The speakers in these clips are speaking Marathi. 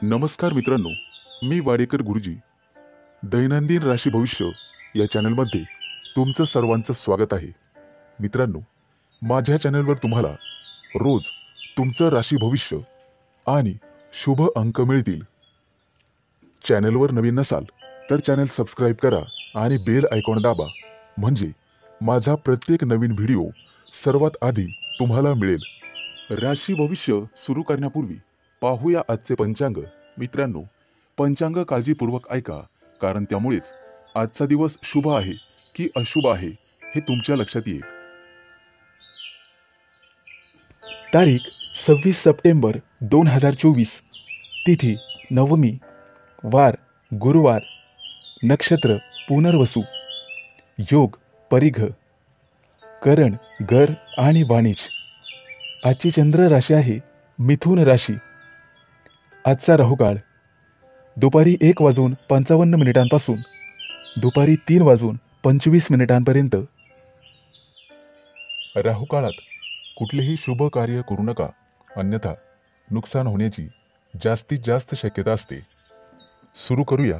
नमस्कार मित्रांनो, मी वाडेकर गुरुजी. दैनंदिन राशी भविष्य या चॅनलमध्ये तुमचं सर्वांचं स्वागत आहे. मित्रांनो, माझ्या चॅनलवर तुम्हाला रोज तुमचं राशी भविष्य आणि शुभ अंक मिळतील. चॅनलवर नवीन नसाल तर चॅनल सबस्क्राईब करा आणि बेल आयकॉन दाबा, म्हणजे माझा प्रत्येक नवीन व्हिडिओ सर्वात आधी तुम्हाला मिळेल. राशी भविष्य सुरू करण्यापूर्वी पाहूया आजचे पंचांग. मित्रांनो, पंचांग काळजीपूर्वक ऐका, कारण त्यामुळेच आजचा दिवस शुभ आहे की अशुभ आहे हे तुमच्या लक्षात येईल. तारीख 26 सप्टेंबर 2024, तिथी नवमी, वार गुरुवार, नक्षत्र पुनर्वसू, योग परिघ, करण घर आणि वाणिज्य. आजची चंद्र राशी आहे मिथुन राशी. आजचा राहुकाळ दुपारी 1:55 दुपारी 3:25 राहुकाळात कुठलेही शुभ कार्य करू नका, अन्यथा नुकसान होण्याची जास्तीत जास्त शक्यता असते. सुरू करूया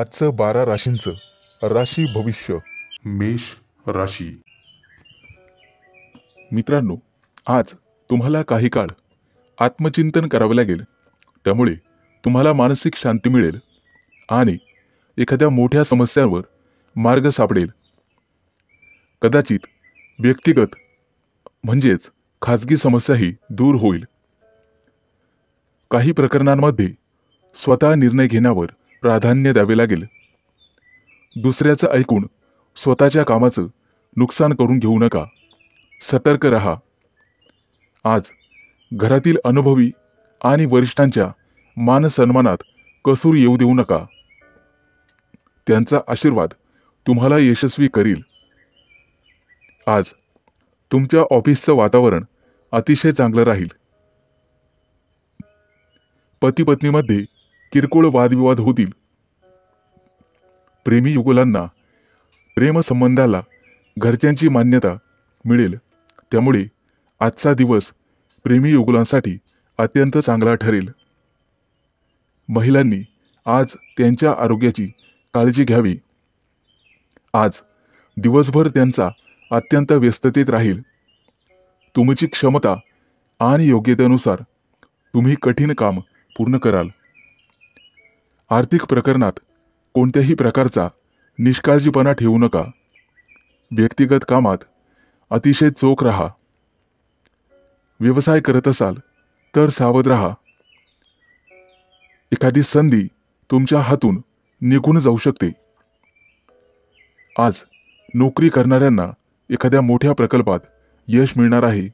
आजचं 12 राशींचं राशी भविष्य. मेष राशी. मित्रांनो, आज तुम्हाला काही काळ आत्मचिंतन करावे लागेल. त्यामुळे तुम्हाला मानसिक शांती मिळेल आणि एखाद्या मोठ्या समस्यांवर मार्ग सापडेल. कदाचित व्यक्तिगत म्हणजेच खाजगी समस्याही दूर होईल. काही प्रकरणांमध्ये स्वतः निर्णय घेण्यावर प्राधान्य द्यावे लागेल. दुसऱ्याचं ऐकून स्वतःच्या कामाचं नुकसान करून घेऊ नका. सतर्क रहा. आज घरातील अनुभवी आणि वरिष्ठांच्या मानसन्मानात कसूर येऊ देऊ नका. त्यांचा आशीर्वाद तुम्हाला यशस्वी करील. आज तुमच्या ऑफिसचं वातावरण अतिशय चांगलं राहील. पती पत्नीमध्ये किरकोळ वादविवाद होतील. प्रेमी युगुलांना प्रेमसंबंधाला घरच्यांची मान्यता मिळेल. त्यामुळे आजचा दिवस प्रेमी युगुलांसाठी अत्यंत चांगला ठरेल. महिलांनी आज त्यांच्या आरोग्याची काळजी घ्यावी. आज दिवसभर त्यांचा अत्यंत व्यस्ततेत राहील. तुमची क्षमता आणि योग्यतेनुसार तुम्ही कठीण काम पूर्ण कराल. आर्थिक प्रकरणात कोणत्याही प्रकारचा निष्काळजीपणा ठेवू नका. व्यक्तिगत कामात अतिशय चोख राहा. व्यवसाय करत असाल तर सावध राहा. एखादी संधी तुमच्या हातून निघून जाऊ शकते. आज नोकरी करणाऱ्यांना एखाद्या मोठ्या प्रकल्पात यश मिळणार आहे.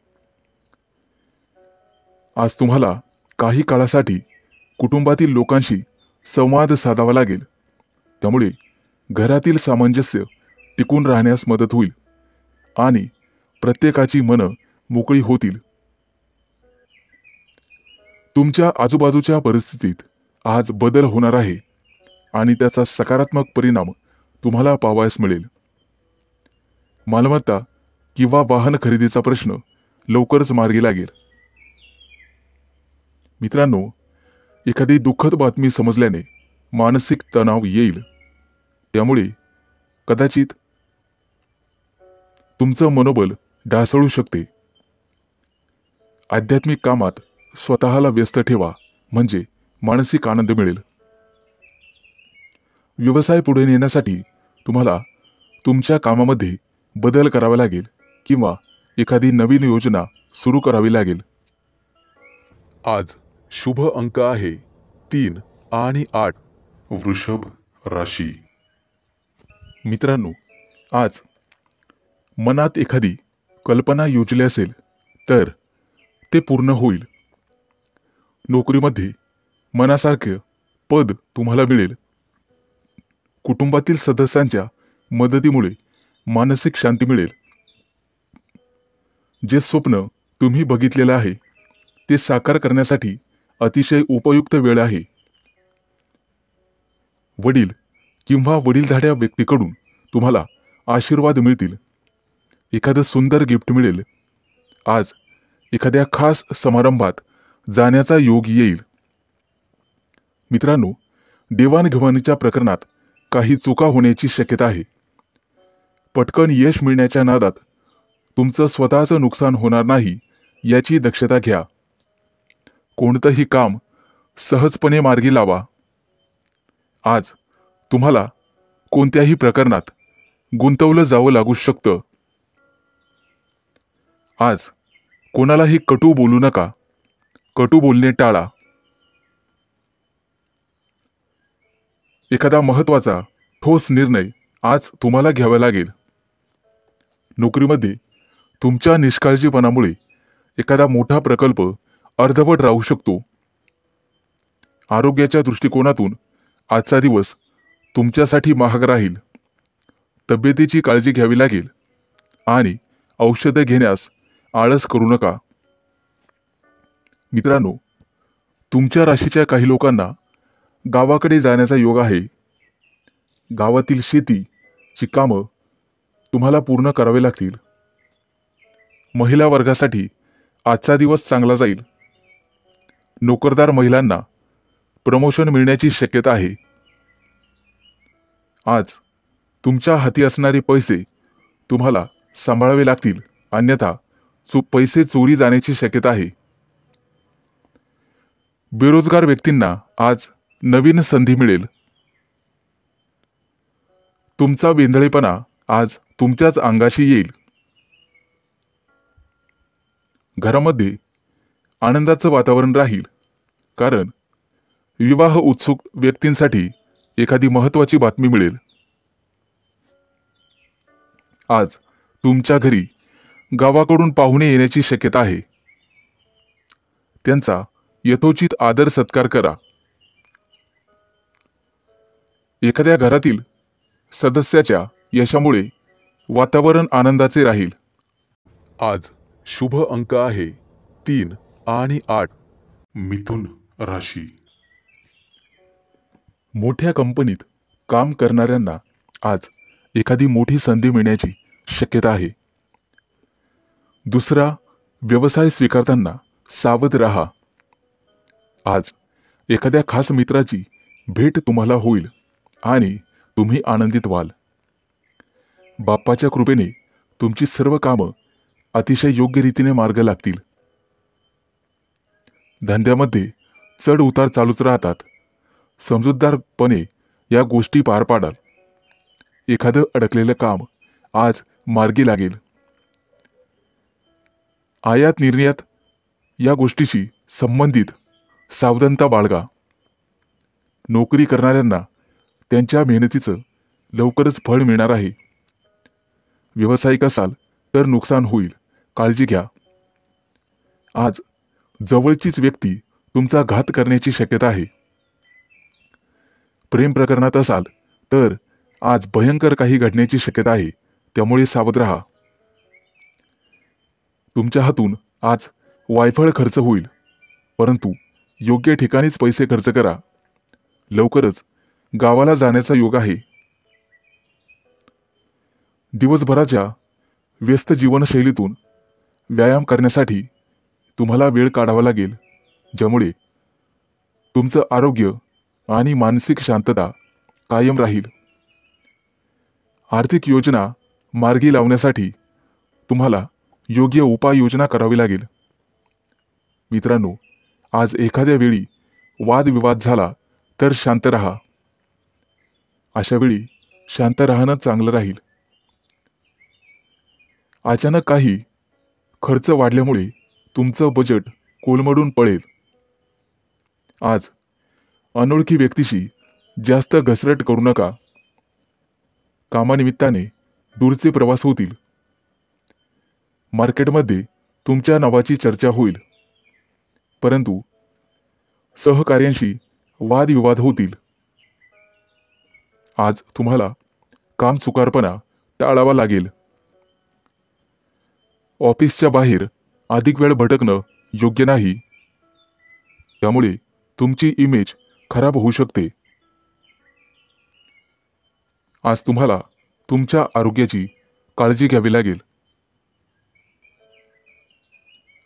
आज तुम्हाला काही काळासाठी कुटुंबातील लोकांशी संवाद साधावा लागेल. त्यामुळे घरातील सामंजस्य टिकून राहण्यास मदत होईल आणि प्रत्येकाची मनं मोकळी होतील. तुमच्या आजूबाजूच्या परिस्थितीत आज बदल होणार आहे आणि त्याचा सकारात्मक परिणाम तुम्हाला पाहावयास मिळेल. मालमत्ता किंवा वाहन खरेदीचा प्रश्न लवकरच मार्गी लागेल. मित्रांनो, एखादी दुःखद बातमी समजल्याने मानसिक तणाव येईल. त्यामुळे कदाचित तुमचं मनोबल ढासळू शकते. आध्यात्मिक कामात स्वतःला व्यस्त ठेवा, म्हणजे मानसिक आनंद मिळेल. व्यवसाय पुढे नेण्यासाठी तुम्हाला तुमच्या कामामध्ये बदल करावा लागेल किंवा एखादी नवीन योजना सुरू करावी लागेल. आज शुभ अंक आहे 3 आणि 8. वृषभ राशी. मित्रांनो, आज मनात एखादी कल्पना योजली असेल तर ते पूर्ण होईल. नोकरीमध्ये मनासारखे पद तुम्हाला मिळेल. कुटुंबातील सदस्यांच्या मदतीमुळे मानसिक शांती मिळेल. जे स्वप्न तुम्ही बघितलेलं आहे ते साकार करण्यासाठी अतिशय उपयुक्त वेळ आहे. वडील किंवा वडीलधाऱ्या व्यक्तीकडून तुम्हाला आशीर्वाद मिळतील. एखादं सुंदर गिफ्ट मिळेल. आज एखाद्या खास समारंभात जाण्याचा योग येईल. मित्रांनो, देवाणघेवाणीच्या प्रकरणात काही चुका होण्याची शक्यता आहे. पटकन यश मिळण्याच्या नादात तुमचं स्वतःचं नुकसान होणार नाही याची दक्षता घ्या. कोणतंही काम सहजपणे मार्गी लावा. आज तुम्हाला कोणत्याही प्रकरणात गुंतवलं जावं लागू शकतं. आज कोणालाही कटू बोलू नका. कटू बोलणे टाळा. एखादा महत्त्वाचा ठोस निर्णय आज तुम्हाला घ्यावा लागेल. नोकरीमध्ये तुमच्या निष्काळजीपणामुळे एखादा मोठा प्रकल्प अर्धवट राहू शकतो. आरोग्याच्या दृष्टिकोनातून आजचा दिवस तुमच्यासाठी महाग राहील. तब्येतीची काळजी घ्यावी लागेल आणि औषधं घेण्यास आळस करू नका. मित्रांनो, तुमच्या राशीच्या काही लोकांना गावाकडे जाण्याचा योग आहे. गावातील शेतीची कामं तुम्हाला पूर्ण करावे लागतील. महिला वर्गासाठी आजचा दिवस चांगला जाईल. नोकरदार महिलांना प्रमोशन मिळण्याची शक्यता आहे. आज तुमच्या हाती असणारे पैसे तुम्हाला सांभाळावे लागतील, अन्यथा पैसे चोरी जाण्याची शक्यता आहे. बेरोजगार व्यक्तींना आज नवीन संधी मिळेल. तुमचा वेंधळेपणा आज तुमच्याच अंगाशी येईल. घरामध्ये आनंदाचं वातावरण राहील, कारण विवाह उत्सुक व्यक्तींसाठी एखादी महत्त्वाची बातमी मिळेल. आज तुमच्या घरी गावाकडून पाहुणे येण्याची शक्यता आहे. त्यांचा यथोचित आदर सत्कार करा. एखाद्या घरातील सदस्याच्या यशामुळे वातावरण आनंदाचे राहील. आज शुभ अंक आहे 3 आणि 8. मिथुन राशी. मोठ्या कंपनीत काम करणाऱ्यांना आज एखादी मोठी संधी मिळण्याची शक्यता आहे. दुसरा व्यवसाय स्वीकारताना सावध राहा. आज एखाद्या खास मित्राची भेट तुम्हाला होईल आणि तुम्ही आनंदित व्हाल. बाप्पाच्या कृपेने तुमची सर्व कामं अतिशय योग्य रीतीने मार्ग लागतील. धंद्यामध्ये चढ उतार चालूच राहतात. समजूतदारपणे या गोष्टी पार पाडाल. एखादं अडकलेलं काम आज मार्गी लागेल. आयात निर्यात या गोष्टीशी संबंधित सावधानता बाळगा. नोकरी करणाऱ्यांना त्यांच्या मेहनतीचं लवकरच फळ मिळणार आहे. व्यावसायिक असाल तर नुकसान होईल, काळजी घ्या. आज जवळचीच व्यक्ती तुमचा घात करण्याची शक्यता आहे. प्रेम प्रकरणात असाल तर आज भयंकर काही घडण्याची शक्यता आहे, त्यामुळे सावध राहा. तुमच्या हातून आज वायफळ खर्च होईल, परंतु योग्य ठिकाणीच पैसे खर्च करा. लवकरच गावाला जाण्याचा योग आहे. दिवसभराच्या व्यस्त जीवनशैलीतून व्यायाम करण्यासाठी तुम्हाला वेळ काढावा लागेल, ज्यामुळे तुमचं आरोग्य आणि मानसिक शांतता कायम राहील. आर्थिक योजना मार्गी लावण्यासाठी तुम्हाला योग्य उपाययोजना करावी लागेल. मित्रांनो, आज एखाद्या वेळी वादविवाद झाला तर शांत राहा. अशा वेळी शांत राहणं चांगलं राहील. अचानक काही खर्च वाढल्यामुळे तुमचं बजेट कोलमडून पडेल. आज अनोळखी व्यक्तीशी जास्त घसरट करू नका. कामानिमित्ताने दूरचे प्रवास होतील. मार्केटमध्ये तुमच्या नावाची चर्चा होईल, परंतु सहकार्यांशी वादविवाद होतील. आज तुम्हाला काम चुकारपणा टाळावा लागेल. ऑफिसच्या बाहेर अधिक वेळ भटकणं योग्य नाही, त्यामुळे तुमची इमेज खराब होऊ शकते. आज तुम्हाला तुमच्या आरोग्याची काळजी घ्यावी लागेल.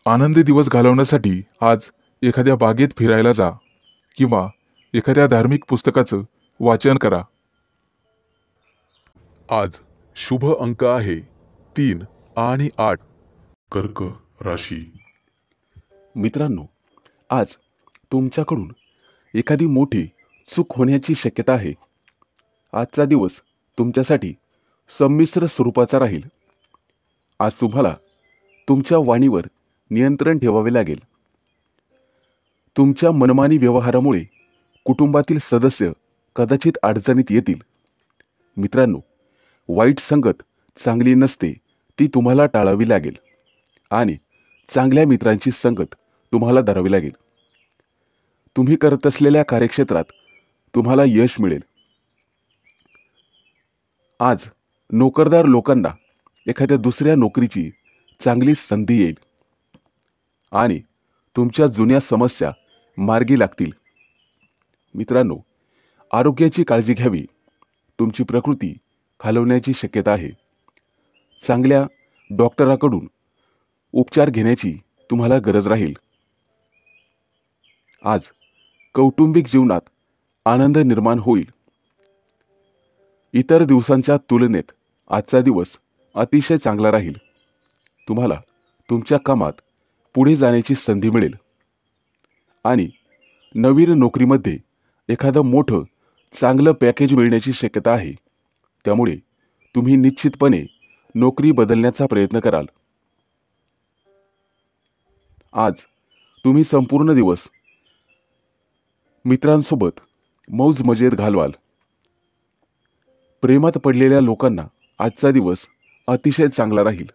आनंदी दिवस घालवण्यासाठी आज एखाद्या बागेत फिरायला जा किंवा एखाद्या धार्मिक पुस्तकाचं वाचन करा. आज शुभ अंक आहे 3 आणि 8. कर्क राशी. मित्रांनो, आज तुमच्याकडून एखादी मोठी चूक होण्याची शक्यता आहे. आजचा दिवस तुमच्यासाठी संमिश्र स्वरूपाचा राहील. आज तुम्हाला तुमच्या वाणीवर नियंत्रण ठेवावे लागेल. तुमच्या मनमानी व्यवहारामुळे कुटुंबातील सदस्य कदाचित अडचणीत येतील. मित्रांनो, वाईट संगत चांगली नसते, ती तुम्हाला टाळावी लागेल आणि चांगल्या मित्रांची संगत तुम्हाला धरावी लागेल. तुम्ही करत असलेल्या कार्यक्षेत्रात तुम्हाला यश मिळेल. आज नोकरदार लोकांना एखाद्या दुसऱ्या नोकरीची चांगली संधी येईल आणि तुमच्या जुन्या समस्या मार्गी लागतील. मित्रांनो, आरोग्याची काळजी घ्यावी. तुमची प्रकृती खालवण्याची शक्यता आहे. चांगल्या डॉक्टराकडून उपचार घेण्याची तुम्हाला गरज राहील. आज कौटुंबिक जीवनात आनंद निर्माण होईल. इतर दिवसांच्या तुलनेत आजचा दिवस अतिशय चांगला राहील. तुम्हाला तुमच्या कामात पुढे जाण्याची संधी मिळेल आणि नवीन नोकरीमध्ये एखादं मोठं चांगलं पॅकेज मिळण्याची शक्यता आहे. त्यामुळे तुम्ही निश्चितपणे नोकरी बदलण्याचा प्रयत्न कराल. आज तुम्ही संपूर्ण दिवस मित्रांसोबत मौज मजेत घालवाल. प्रेमात पडलेल्या लोकांना आजचा दिवस अतिशय चांगला राहील.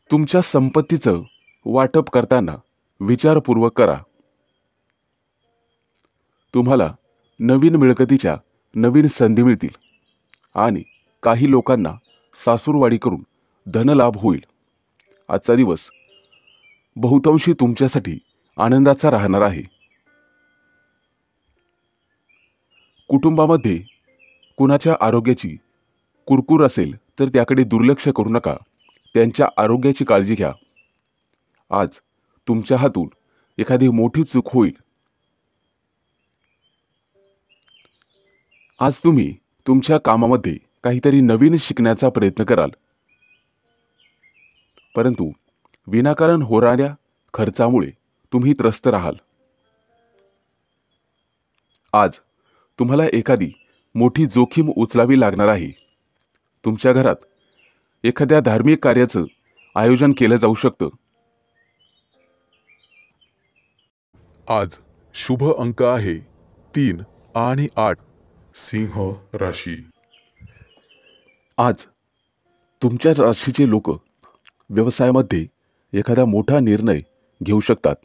तुमच्या संपत्तीचं वाटप करताना विचारपूर्वक करा. तुम्हाला नवीन मिळकतीच्या नवीन संधी मिळतील आणि काही लोकांना सासूरवाडी करून धनलाभ होईल. आजचा दिवस बहुतांशी तुमच्यासाठी आनंदाचा राहणार आहे. कुटुंबामध्ये कुणाच्या आरोग्याची कुरकुर असेल तर त्याकडे दुर्लक्ष करू नका. त्यांच्या आरोग्याची काळजी घ्या. आज तुमच्या हातून एखादी मोठी चूक होईल. आज तुम्ही तुमच्या कामामध्ये काहीतरी नवीन शिकण्याचा प्रयत्न कराल, परंतु विनाकारण होणाऱ्या खर्चामुळे तुम्ही त्रस्त राहाल. आज तुम्हाला एखादी मोठी जोखीम उचलावी लागणार आहे. तुमच्या घरात एखाद्या धार्मिक कार्याचं आयोजन केलं जाऊ शकतं. आज शुभ अंक आहे 3 आणि 8. सिंह राशी. आज तुमच्या राशीचे लोक व्यवसायामध्ये एखादा मोठा निर्णय घेऊ शकतात.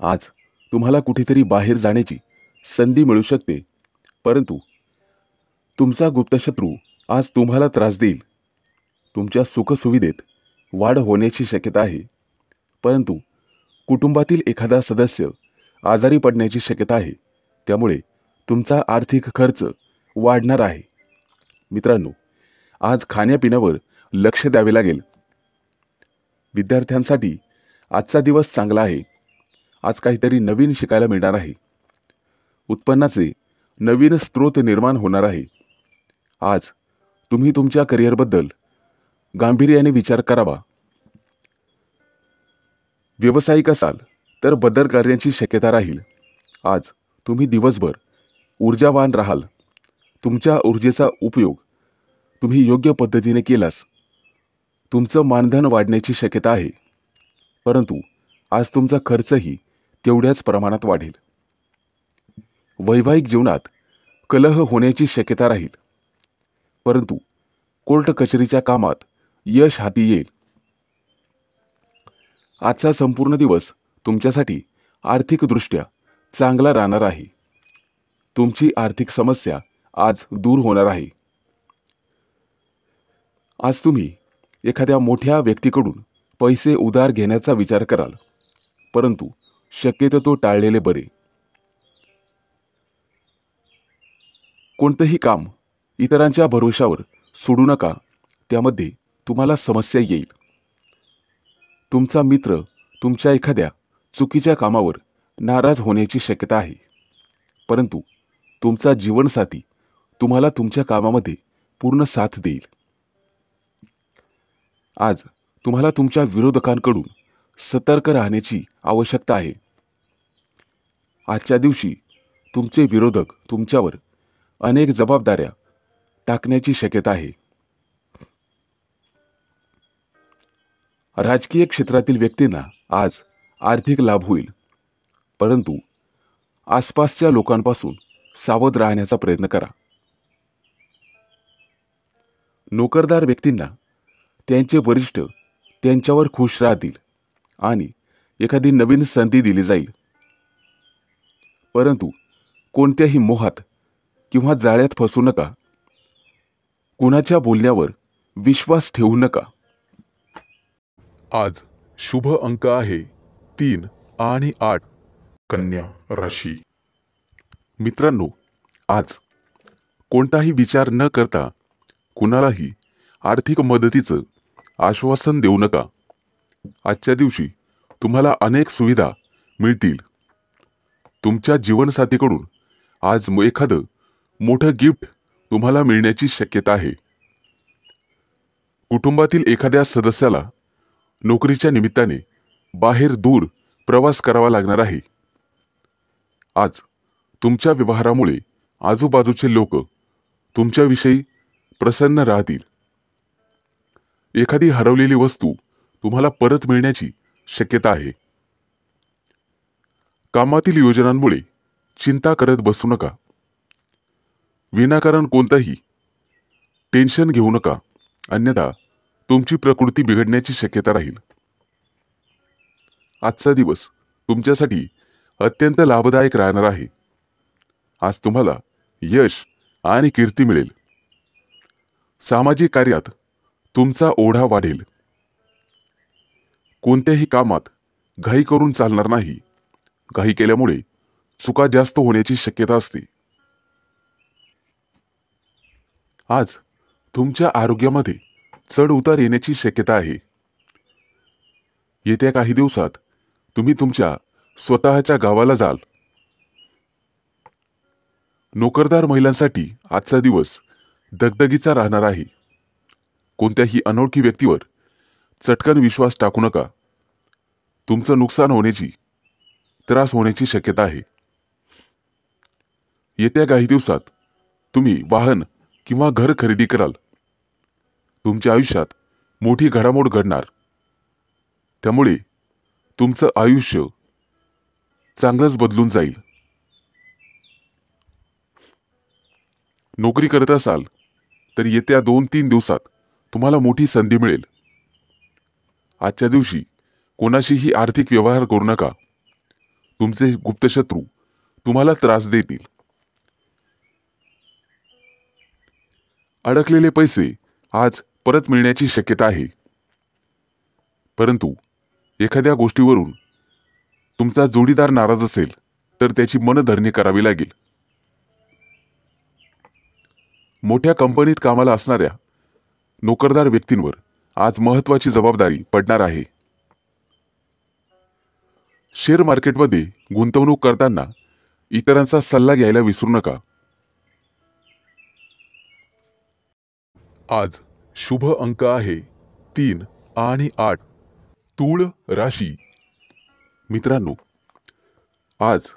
आज तुम्हाला कुठेतरी बाहेर जाण्याची संधी मिळू शकते, परंतु तुमचा गुप्तशत्रू आज तुम्हाला त्रास देईल. तुमच्या सुखसुविधेत वाढ होण्याची शक्यता आहे, परंतु कुटुंबातील एखादा सदस्य आजारी पडण्याची शक्यता आहे. त्यामुळे तुमचा आर्थिक खर्च वाढणार आहे. मित्रांनो, आज खाण्यापिण्यावर लक्ष द्यावे लागेल. विद्यार्थ्यांसाठी आजचा दिवस चांगला आहे. आज काहीतरी नवीन शिकायला मिळणार आहे. उत्पन्नाचे नवीन स्रोत निर्माण होणार आहे. आज तुम्ही तुमच्या करिअरबद्दल गांभीर्याने विचार करावा. व्यावसायिक असाल तर बदल करण्याची शक्यता राहील. आज तुम्ही दिवसभर ऊर्जावान राहाल. तुमच्या ऊर्जेचा उपयोग तुम्ही योग्य पद्धतीने केलास तुमचं मानधन वाढण्याची शक्यता आहे, परंतु आज तुमचा खर्चही तेवढ्याच प्रमाणात वाढेल. वैवाहिक जीवनात कलह होण्याची शक्यता राहील, परंतु कोर्ट कचेरीच्या कामात यश हाती येईल. आजचा संपूर्ण दिवस तुमच्यासाठी आर्थिकदृष्ट्या चांगला राहणार आहे. तुमची आर्थिक समस्या आज दूर होणार आहे. आज तुम्ही एखाद्या मोठ्या व्यक्तीकडून पैसे उधार घेण्याचा विचार कराल, परंतु शक्यतो तो टाळलेले बरे. कोणतंही काम इतरांच्या भरोशावर सोडू नका, त्यामध्ये तुम्हाला समस्या येईल. तुमचा मित्र तुमच्या एखाद्या चुकीच्या कामावर नाराज होण्याची शक्यता आहे, परंतु तुमचा जीवनसाथी तुम्हाला तुमच्या कामामध्ये पूर्ण साथ देईल. आज तुम्हाला तुमच्या विरोधकांकडून सतर्क राहण्याची आवश्यकता आहे. आजच्या दिवशी तुमचे विरोधक तुमच्यावर अनेक जबाबदाऱ्या टाकण्याची शक्यता आहे. राजकीय क्षेत्रातील व्यक्तींना आज आर्थिक लाभ होईल, परंतु आसपासच्या लोकांपासून सावध राहण्याचा प्रयत्न करा. नोकरदार व्यक्तींना त्यांचे वरिष्ठ त्यांच्यावर खुश राहतील आणि एखादी नवीन संधी दिली जाईल, परंतु कोणत्याही मोहात किंवा जाळ्यात फसू नका. कुणाच्या बोलण्यावर विश्वास ठेवू नका. आज शुभ अंक आहे 3 आणि 8. कन्या राशी. मित्रांनो, आज कोणताही विचार न करता कुणालाही आर्थिक मदतीचं आश्वासन देऊ नका. आजच्या दिवशी तुम्हाला अनेक सुविधा मिळतील. तुमच्या जीवनसाथीकडून आज एखादं मोठं गिफ्ट तुम्हाला मिळण्याची शक्यता आहे. कुटुंबातील एखाद्या सदस्याला नोकरीच्या निमित्ताने बाहेर दूर प्रवास करावा लागणार आहे. आज तुमच्या व्यवहारामुळे आजूबाजूचे लोक तुमच्याविषयी प्रसन्न राहतील. एखादी हरवलेली वस्तू तुम्हाला परत मिळण्याची शक्यता आहे. कामातील योजनांमुळे चिंता करत बसू नका. विनाकारण कोणतंही टेन्शन घेऊ नका, अन्यथा तुमची प्रकृती बिघडण्याची शक्यता राहील. आजचा दिवस तुमच्यासाठी अत्यंत लाभदायक राहणार आहे. आज तुम्हाला यश आणि कीर्ती मिळेल. सामाजिक कार्यात तुमचा ओढा वाढेल. कोणत्याही कामात घाई करून चालणार नाही. घाई केल्यामुळे चुका जास्त होण्याची शक्यता असते. आज तुमच्या आरोग्यामध्ये चढ उतार येण्याची शक्यता आहे. येत्या काही दिवसात तुम्ही तुमच्या स्वतःच्या गावाला जाल. नोकरदार महिलांसाठी आजचा दिवस दगदगीचा राहणार आहे. कोणत्याही अनोळखी व्यक्तीवर चटकन विश्वास टाकू नका. तुमचं नुकसान होण्याची, त्रास होण्याची शक्यता आहे. येत्या काही दिवसात तुम्ही वाहन किंवा घर खरेदी कराल. तुमच्या आयुष्यात मोठी घडामोड घडणार. त्यामुळे तुमचं आयुष्य चांगलंच बदलून जाईल. नोकरी करत असाल तर येत्या 2-3 दिवसात तुम्हाला मोठी संधी मिळेल. आजच्या दिवशी कोणाशीही आर्थिक व्यवहार करू नका. तुमचे गुप्तशत्रू तुम्हाला त्रास देतील. अडकलेले पैसे आज परत मिळण्याची शक्यता आहे, परंतु एखाद्या गोष्टीवरून तुमचा जोडीदार नाराज असेल तर त्याची मनधरणी करावी लागेल. मोठ्या कंपनीत कामाला असणाऱ्या नोकरदार व्यक्तींवर आज महत्त्वाची जबाबदारी पडणार आहे. शेअर मार्केटमध्ये गुंतवणूक करताना इतरांचा सल्ला घ्यायला विसरू नका. आज शुभ अंक आहे 3 आणि 8. तूळ राशी. मित्रांनो, आज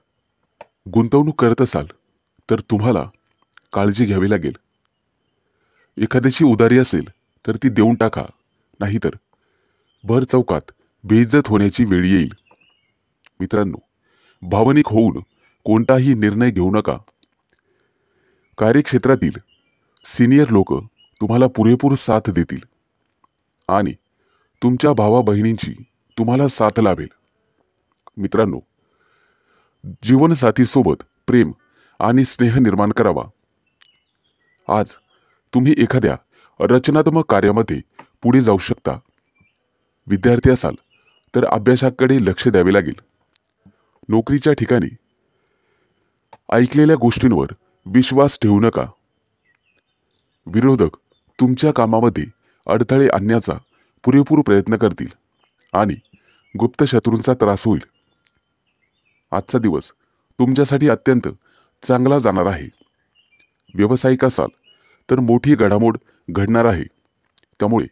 गुंतवणूक करत असाल तर तुम्हाला काळजी घ्यावी लागेल. एखाद्याची उधारी असेल तर ती देऊन टाका, नाहीतर भर चौकात बेइज्जत होण्याची वेळ येईल. मित्रांनो, भावनिक होऊन कोणताही निर्णय घेऊ नका. कार्यक्षेत्रातील सिनियर लोक तुम्हाला पुरेपूर साथ देतील आणि तुमच्या भावा बहिणींची तुम्हाला साथ लाभेल. मित्रांनो, जीवनसाथीसोबत प्रेम आणि स्नेह निर्माण करावा. आज तुम्ही एखाद्या रचनात्मक कार्यामध्ये पुढे जाऊ शकता. विद्यार्थी असाल तर अभ्यासाकडे लक्ष द्यावे लागेल. नोकरीच्या ठिकाणी ऐकलेल्या गोष्टींवर विश्वास ठेवू नका. विरोधक तुमच्या कामामध्ये अडथळे आणण्याचा पुरेपूर प्रयत्न करतील आणि गुप्त शत्रूंचा त्रास होईल. आजचा दिवस तुमच्यासाठी अत्यंत चांगला जाणार आहे. व्यावसायिक असाल तर मोठी घडामोड घडणार आहे, त्यामुळे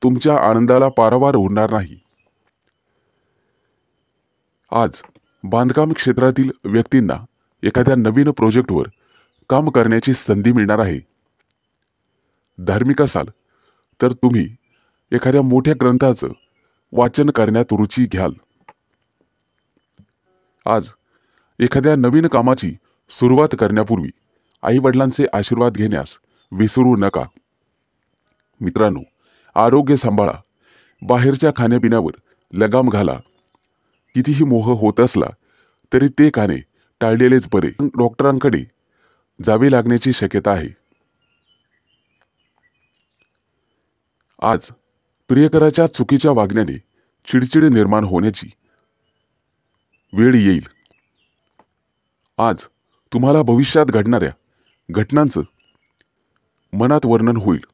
तुमच्या आनंदाला पारावार उरणार नाही. आज बांधकाम क्षेत्रातील व्यक्तींना एखाद्या नवीन प्रोजेक्टवर काम करण्याची संधी मिळणार आहे. धार्मिक असाल तर तुम्ही एखाद्या मोठ्या ग्रंथाचं वाचन करण्यात रुची घ्याल. आज एखाद्या नवीन कामाची सुरुवात करण्यापूर्वी आई-वडिलांचे आशीर्वाद घेण्यास विसरू नका. मित्रांनो, आरोग्य सांभाळा. बाहेरच्या खाण्यापिण्यावर लगाम घाला. कितीही मोह होत असला तरी ते खाणे टाळलेलेच बरे. डॉक्टरांकडे जावे लागण्याची शक्यता आहे. आज प्रियकराच्या चुकीच्या वागण्याने चिडचिड निर्माण होण्याची वेळ येईल. आज तुम्हाला भविष्यात घडणाऱ्या घटनांचं मनात वर्णन होईल.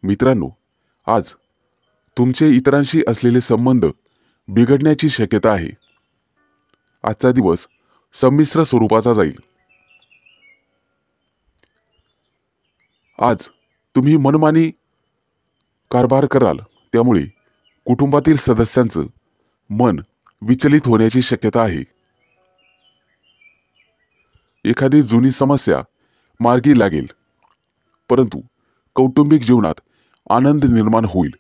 मित्रांनो, आज तुमचे इतरांशी असलेले संबंध बिघडण्याची शक्यता आहे. आजचा दिवस संमिश्र स्वरूपाचा जाईल. आज तुम्ही मनमानी कारभार कराल, त्यामुळे कुटुंबातील सदस्यांचं मन विचलित होण्याची शक्यता आहे. एखादी जुनी समस्या मार्गी लागेल, परंतु कौटुंबिक जीवनात आनंद निर्माण होईल.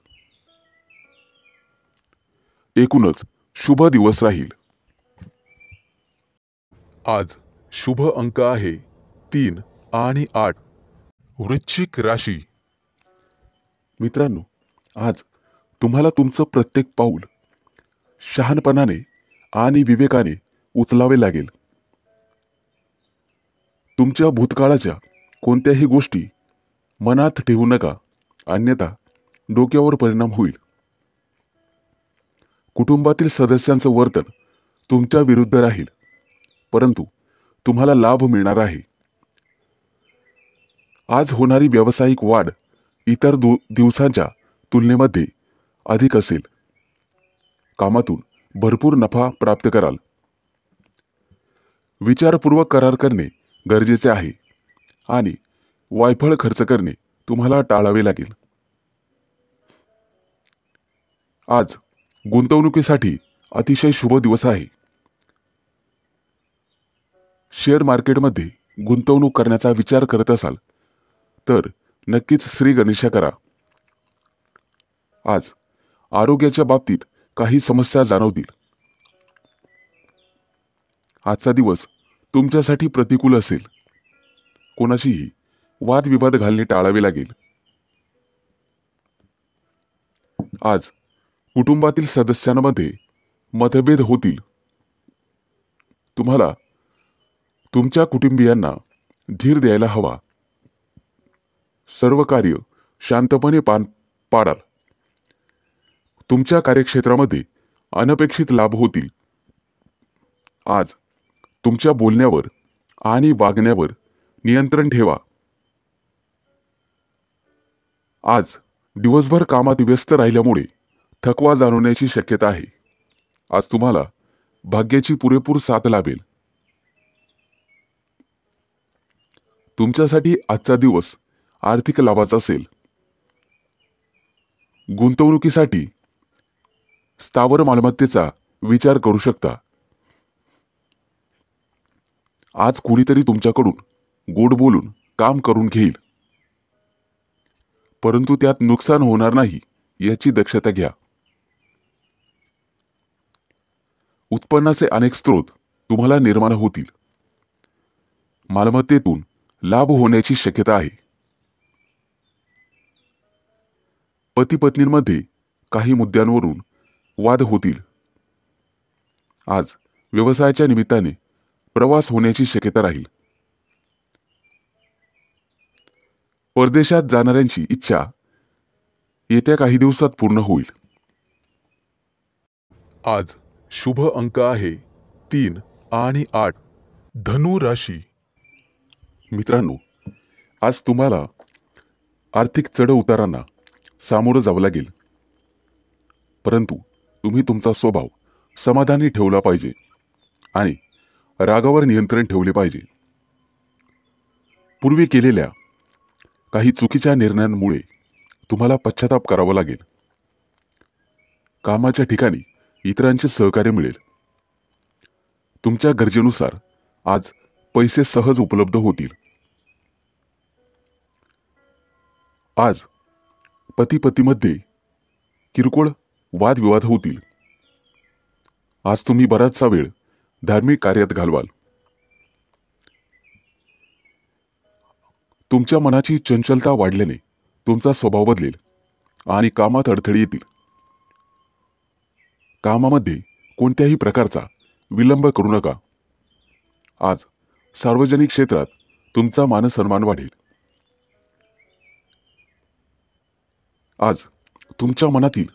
एकूणच शुभ दिवस राहील. आज शुभ अंक आहे 3 आणि 8. वृश्चिक राशी. मित्रांनो, आज तुम्हाला तुमचं प्रत्येक पाऊल शहाणपणाने आणि विवेकाने उचलावे लागेल. तुमच्या भूतकाळाच्या कोणत्याही गोष्टी मनात ठेवू नका, अन्यथा डोक्यावर परिणाम होईल. कुटुंबातील सदस्यांचं वर्तन तुमच्या विरुद्ध राहील, परंतु तुम्हाला लाभ मिळणार आहे. आज होणारी व्यावसायिक वाढ इतर दिवसांच्या तुलनेमध्ये अधिक असेल. कामातून भरपूर नफा प्राप्त कराल. विचारपूर्वक करार करणे गरजेचे आहे आणि वायफळ खर्च करणे तुम्हाला टाळावे लागेल. आज गुंतवणुकीसाठी अतिशय शुभ दिवस आहे. शेअर मार्केटमध्ये गुंतवणूक करण्याचा विचार करत असाल तर नक्कीच श्री गणेशा करा. आज आरोग्याच्या बाबतीत काही समस्या जाणवतील. आजचा दिवस तुमच्यासाठी प्रतिकूल असेल. कोणाशीही वादविवाद घालणे टाळावे लागेल. आज कुटुंबातील सदस्यांमध्ये मतभेद होतील. तुम्हाला तुमच्या कुटुंबियांना धीर द्यायला हवा. सर्व कार्य शांतपणे पाडाल. तुमच्या कार्यक्षेत्रामध्ये अनपेक्षित लाभ होतील. आज तुमच्या बोलण्यावर आणि वागण्यावर नियंत्रण ठेवा. आज दिवसभर कामात व्यस्त राहिल्यामुळे थकवा जाणवण्याची शक्यता आहे. आज तुम्हाला भाग्याची पुरेपूर साथ लाभेल. तुमच्यासाठी आजचा दिवस आर्थिक लाभाचा असेल. गुंतवणुकीसाठी स्थावर मालमत्तेचा विचार करू शकता. आज कोणीतरी तुमच्याकडून गोड बोलून काम करून घेईल, परंतु त्यात नुकसान होणार नाही याची दक्षता घ्या. उत्पन्नाचे अनेक स्रोत तुम्हाला निर्माण होतील. मालमत्तेतून लाभ होण्याची शक्यता आहे. पती पत्नींमध्ये काही मुद्द्यांवरून वाद होतील. आज व्यवसायाच्या निमित्ताने प्रवास होण्याची शक्यता राहील. परदेशात जाणाऱ्यांची इच्छा येत्या काही दिवसात पूर्ण होईल. आज शुभ अंक आहे 3 आणि 8. धनु राशी. मित्रांनो, आज तुम्हाला आर्थिक चढउतारांना सामोरं जावं लागेल, परंतु तुम्ही तुमचा स्वभाव समाधानी ठेवला पाहिजे आणि रागावर नियंत्रण ठेवले पाहिजे. पूर्वी केलेल्या काही चुकीच्या निर्णयांमुळे तुम्हाला पश्चाताप करावा लागेल. कामाच्या ठिकाणी इतरांचे सहकार्य मिळेल. तुमच्या गरजेनुसार आज पैसे सहज उपलब्ध होतील. आज पती-पतीमध्ये किरकोळ वादविवाद होतील. आज तुम्ही बराचसा वेळ धार्मिक कार्यात घालवाल. तुमच्या मनाची चंचलता वाढल्याने तुमचा स्वभाव बदलेल आणि कामात अडथळे येतील. कामामध्ये कोणत्याही प्रकारचा विलंब करू नका. आज सार्वजनिक क्षेत्रात तुमचा मानसन्मान वाढेल. आज तुमच्या मनातील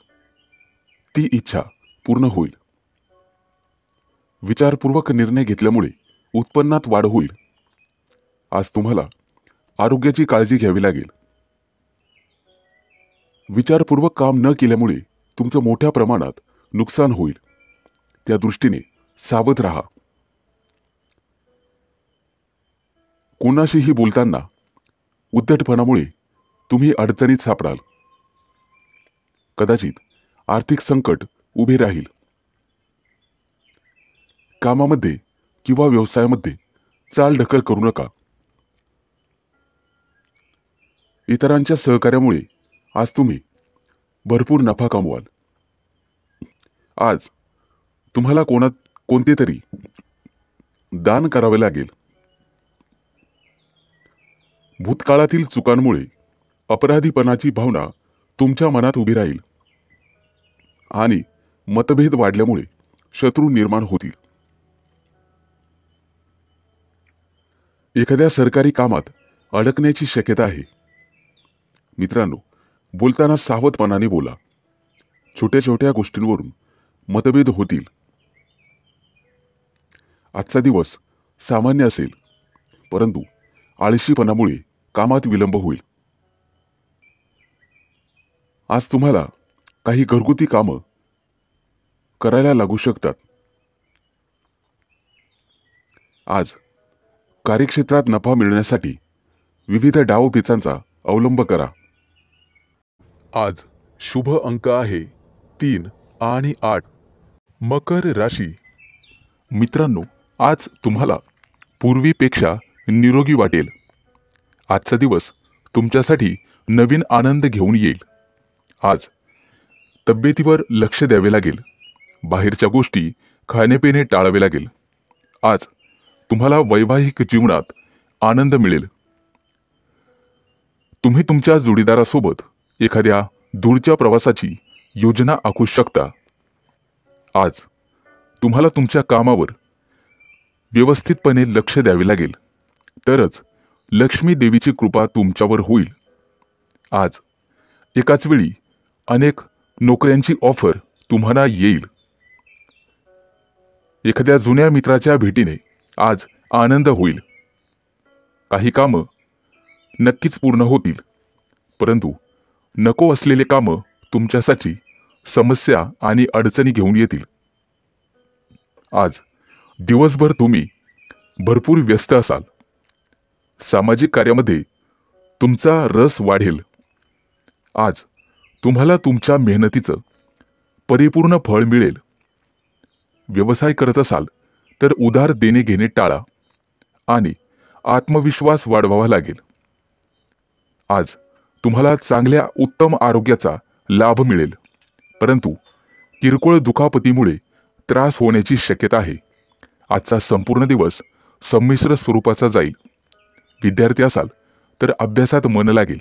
ती इच्छा पूर्ण होईल. विचारपूर्वक निर्णय घेतल्यामुळे उत्पन्नात वाढ होईल. आज तुम्हाला आरोग्याची काळजी घ्यावी लागेल. विचारपूर्वक काम न केल्यामुळे तुमचं मोठ्या प्रमाणात नुकसान होईल. त्या दृष्टीने सावध राहा. कोणाशीही बोलताना उद्धटपणामुळे तुम्ही अडचणीत सापडाल. कदाचित आर्थिक संकट उभे राहील. कामामध्ये किंवा व्यवसायामध्ये चालढकल करू नका. इतरांच्या सहकार्यामुळे आज तुम्ही भरपूर नफा कमवाल. आज तुम्हाला कोणते तरी दान करावे लागेल. भूतकाळातील चुकांमुळे अपराधीपणाची भावना तुमच्या मनात उभी राहील आणि मतभेद वाढल्यामुळे शत्रू निर्माण होतील. एखाद्या सरकारी कामात अडकण्याची शक्यता आहे. मित्रांनो, बोलताना सावधपणाने बोला. छोट्या छोट्या गोष्टींवरून मतभेद होतील. आजचा दिवस सामान्य असेल, परंतु आळशीपणामुळे कामात विलंब होईल. आज तुम्हाला काही घरगुती कामं करायला लागू शकतात. आज कार्यक्षेत्रात नफा मिळवण्यासाठी विविध डावपेचांचा अवलंब करा. आज शुभ अंक आहे 3 आणि 8. मकर राशी. मित्रांनो, आज तुम्हाला पूर्वीपेक्षा निरोगी वाटेल. आजचा दिवस तुमच्यासाठी नवीन आनंद घेऊन येईल. आज तब्येतीवर लक्ष द्यावे लागेल. बाहेरच्या गोष्टी खाणेपिणे टाळावे लागेल. आज तुम्हाला वैवाहिक जीवनात आनंद मिळेल. तुम्ही तुमच्या जोडीदारासोबत एखाद्या दूरच्या प्रवासाची योजना आखू शकता. आज तुम्हाला तुमच्या कामावर व्यवस्थितपणे लक्ष द्यावे लागेल, तरच लक्ष्मी देवीची कृपा तुमच्यावर होईल. आज एकाच वेळी अनेक नोकऱ्यांची ऑफर तुम्हाला येईल. एखाद्या जुन्या मित्राच्या भेटीने आज आनंद होईल. काही कामं नक्कीच पूर्ण होतील, परंतु नको असलेले कामं तुमच्यासाठी समस्या आणि अडचणी घेऊन येतील. आज दिवसभर तुम्ही भरपूर व्यस्त असाल. सामाजिक कार्यामध्ये तुमचा रस वाढेल. आज तुम्हाला तुमच्या मेहनतीचं परिपूर्ण फळ मिळेल. व्यवसाय करत असाल तर उधार देणे घेणे टाळा आणि आत्मविश्वास वाढवावा लागेल. आज तुम्हाला चांगल्या उत्तम आरोग्याचा लाभ मिळेल, परंतु किरकोळ दुखापतीमुळे त्रास होण्याची शक्यता आहे. आजचा संपूर्ण दिवस संमिश्र स्वरूपाचा जाईल. विद्यार्थी असाल तर अभ्यासात मन लागेल.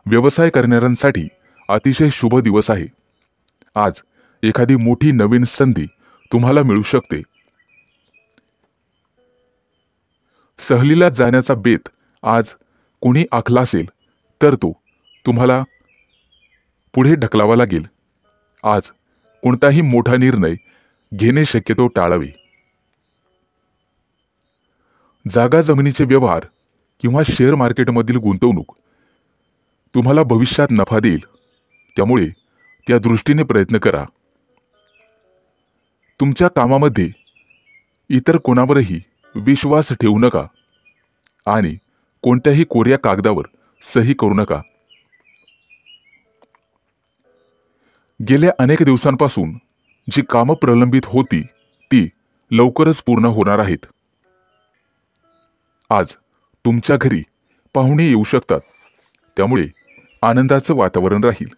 व्यवसाय करणाऱ्यांसाठी अतिशय शुभ दिवस आहे. आज एखादी मोठी नवीन संधी तुम्हाला मिळू शकते. सहलीला जाण्याचा बेत आज कोणी आखला असेल तर तो तुम्हाला पुढे ढकलावा लागेल. आज कोणताही मोठा निर्णय घेणे शक्यतो टाळावे. जागा जमिनीचे व्यवहार किंवा शेअर मार्केटमधील गुंतवणूक तुम्हाला भविष्यात नफा देईल, त्यामुळे त्या दृष्टीने प्रयत्न करा. तुमच्या कामामध्ये इतर कोणावरही विश्वास ठेवू नका आणि कोणत्याही कोऱ्या कागदावर सही करू नका. गेल्या अनेक दिवसांपासून जी कामं प्रलंबित होती ती लवकरच पूर्ण होणार आहेत. आज तुमच्या घरी पाहुणे येऊ शकतात, त्यामुळे आनंदाचं वातावरण राहील.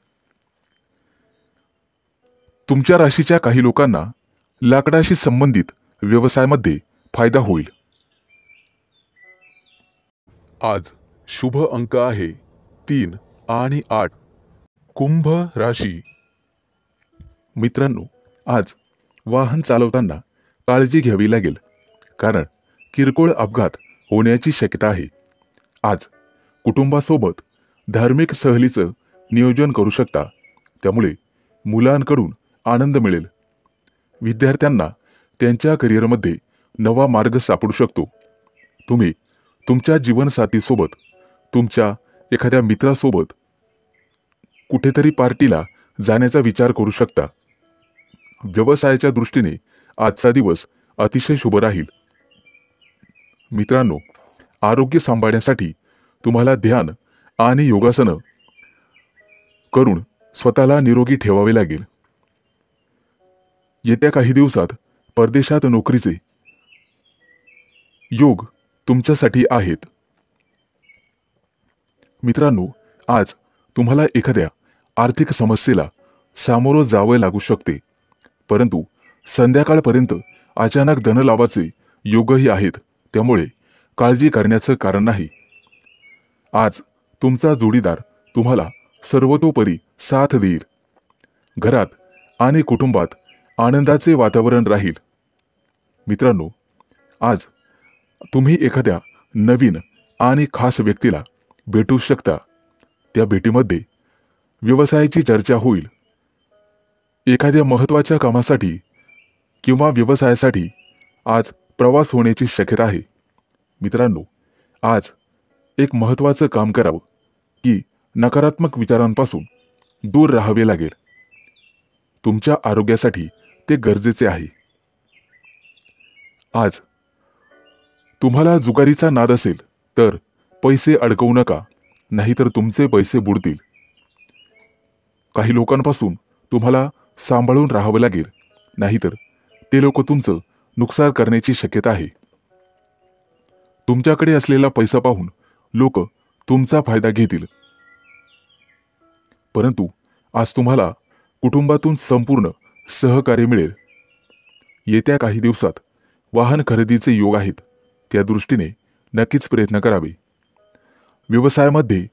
तुमच्या राशीच्या काही लोकांना लाकडाशी संबंधित व्यवसायामध्ये फायदा होईल. आज शुभ अंक आहे 3 आणि 8. कुंभ राशी. मित्रांनो, आज वाहन चालवताना काळजी घ्यावी लागेल, कारण किरकोळ अपघात होण्याची शक्यता आहे. आज कुटुंबासोबत धार्मिक सहलीचं नियोजन करू शकता, त्यामुळे मुलांकडून आनंद मिळेल. विद्यार्थ्यांना त्यांच्या करिअरमध्ये नवा मार्ग सापडू शकतो. तुम्ही तुमच्या जीवनसाथीसोबत, तुमच्या एखाद्या मित्रासोबत कुठेतरी पार्टीला जाण्याचा विचार करू शकता. व्यवसायाच्या दृष्टीने आजचा दिवस अतिशय शुभ राहील. मित्रांनो, आरोग्य सांभाळण्यासाठी तुम्हाला ध्यान आणि योगासनं करून स्वतःला निरोगी ठेवावे लागेल. येत्या काही दिवसात परदेशात नोकरीचे योग तुमच्यासाठी आहेत. मित्रांनो, आज तुम्हाला एखाद्या आर्थिक समस्येला सामोरं जावं लागू शकते, परंतु संध्याकाळपर्यंत अचानक धनलाभाचे योगही आहेत, त्यामुळे काळजी करण्याचं कारण नाही. आज तुमचा जोडीदार तुम्हाला सर्वतोपरी साथ देईल. घरात आणि कुटुंबात आनंदाचे वातावरण राहील. मित्रांनो, आज तुम्ही एखाद्या नवीन आणि खास व्यक्तीला भेटू शकता. त्या भेटीमध्ये व्यवसायाची चर्चा होईल. एखाद्या महत्त्वाच्या कामासाठी किंवा व्यवसायासाठी आज प्रवास होण्याची शक्यता आहे. मित्रांनो, आज एक महत्त्वाचं काम करावं की नकारात्मक विचारांपासून दूर राहावे लागेल. तुमच्या आरोग्यासाठी ते गरजेचे आहे. आज तुम्हाला जुगारीचा नाद असेल तर पैसे अडकवू नका, नाहीतर तुमचे पैसे बुडतील. काही लोकांपासून तुम्हाला सांभाळून राहावं लागेल, नाहीतर ते लोक तुमचं नुकसान करण्याची शक्यता आहे. तुमच्याकडे असलेला पैसा पाहून लोक तुमचा फायदा घेतील, परंतु आज तुम्हाला कुटुंबातून संपूर्ण सहकार्य मिळेल. येत्या काही दिवसात वाहन खरेदीचे योग आहेत, त्या दृष्टीने नक्कीच प्रयत्न करावे. व्यवसायामध्ये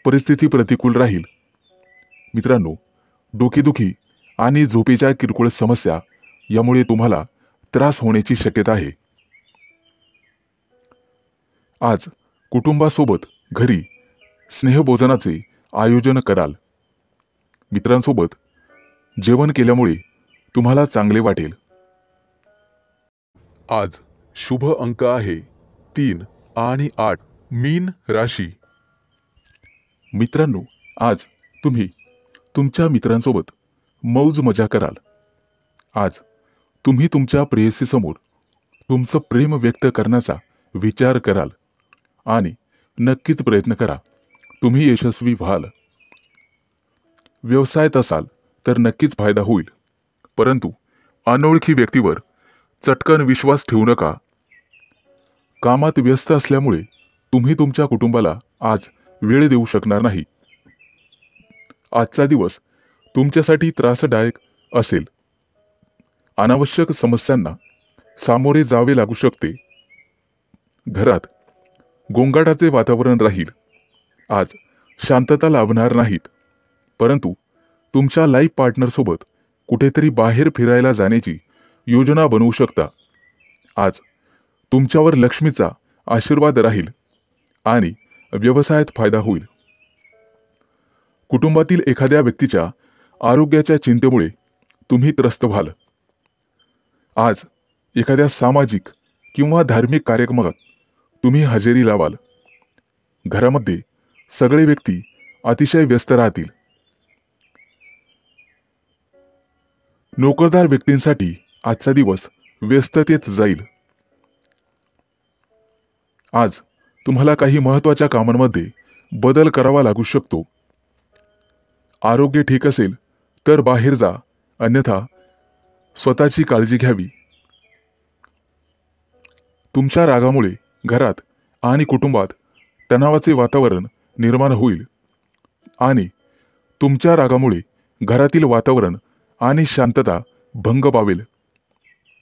परिस्थिती प्रतिकूल राहील. मित्रांनो, डोकेदुखी आणि झोपेच्या किरकोळ समस्या यामुळे तुम्हाला त्रास होण्याची शक्यता आहे. आज कुटुंबासोबत घरी स्नेहभोजनाचे आयोजन कराल. मित्रांसोबत जेवण केल्यामुळे तुम्हाला चांगले वाटेल. आज शुभ अंक आहे 3 आणि 8. मीन राशी. मित्रांनो, आज तुम्ही तुमच्या मित्रांसोबत मौज मजा कराल. आज तुम्ही तुमच्या प्रेयसीसमोर तुमचं प्रेम व्यक्त करण्याचा विचार कराल आणि नक्कीच प्रयत्न करा, तुम्ही यशस्वी व्हाल. व्यवसायात असाल तर नक्कीच फायदा होईल, परंतु अनोळखी व्यक्तीवर चटकन विश्वास ठेवू नका. कामात व्यस्त असल्यामुळे तुम्ही तुमच्या कुटुंबाला आज वेळ देऊ शकणार नाही. आजचा दिवस तुमच्यासाठी त्रासदायक असेल. अनावश्यक समस्यांना सामोरे जावे लागू शकते. घरात गोंगाटाचे वातावरण राहील. आज शांतता लाभणार नाहीत, परंतु तुमच्या लाईफ पार्टनरसोबत कुठेतरी बाहेर फिरायला जाण्याची योजना बनवू शकता. आज तुमच्यावर लक्ष्मीचा आशीर्वाद राहील आणि व्यवसायात फायदा होईल. कुटुंबातील एखाद्या व्यक्तीच्या आरोग्याच्या चिंतेमुळे तुम्ही त्रस्त व्हाल. आज एखाद्या सामाजिक किंवा धार्मिक कार्यक्रमात तुम्ही हजेरी लावाल. घरामध्ये सगळे व्यक्ती अतिशय व्यस्त राहतील. नोकरदार व्यक्तींसाठी आजचा दिवस व्यस्ततेत जाईल. आज तुम्हाला काही महत्त्वाच्या कामांमध्ये बदल करावा लागू शकतो. आरोग्य ठीक असेल तर बाहेर जा, अन्यथा स्वतःची काळजी घ्यावी. तुमच्या रागामुळे घरात आणि कुटुंबात तणावाचे वातावरण निर्माण होईल आणि तुमच्या रागामुळे घरातील वातावरण आणि शांतता भंग पावेल.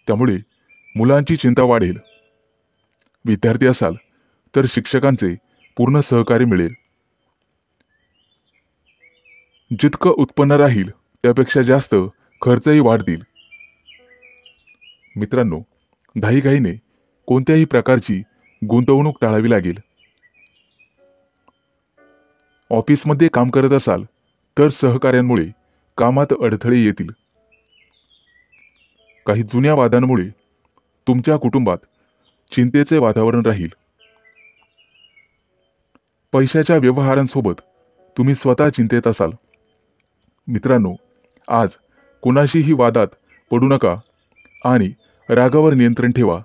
त्यामुळे मुलांची चिंता वाढेल. विद्यार्थी असाल तर शिक्षकांचे पूर्ण सहकार्य मिळेल. जितकं उत्पन्न राहील त्यापेक्षा जास्त खर्चही वाढतील. मित्रांनो, घाईघाईने कोणत्याही प्रकारची गुंतवणूक टाळावी लागेल. ऑफिसमध्ये काम करत असाल तर सहकार्यांमुळे कामात अडथळे येतील. काही जुन्या वादांमुळे तुमच्या कुटुंबात चिंतेचे वातावरण राहील. पैशाच्या व्यवहारांसोबत तुम्ही स्वतः चिंतेत असाल. मित्रांनो, आज कुणाशीही वादात पडू नका आणि रागावर नियंत्रण ठेवा,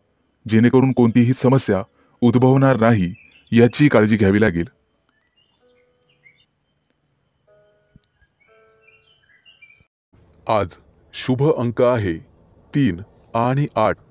जेणेकरून कोणतीही समस्या उद्भवणार नाही याची काळजी घ्यावी लागेल. आज शुभ अंक आहे 3 आणि 8.